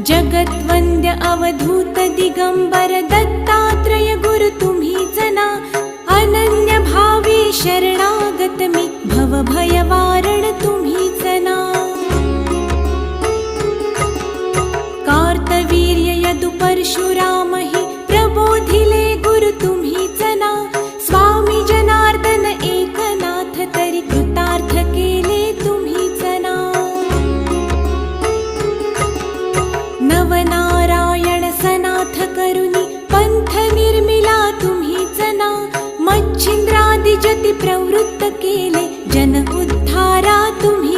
जगद्वन्द्य अवधूत दिगंबर दत्तात्रय गुरु तुम्हीच ना, अनन्य भावे शरणागत मी भवभय वारण तुम्हीच ना। कार्तवीर्य यदु परशुराम हि प्रबोधिले गुरु तुम्हीच ना, स्वामी जनार्दन एकनाथ तरी कृतार्थ केले तुम्हीच ना। नवनारायण सनाथ करुनी पंथ निर्मिला तुम्हीच ना, मच्छिंद्रादि जति प्रवृत्त केले जन उद्धारा तुम्ही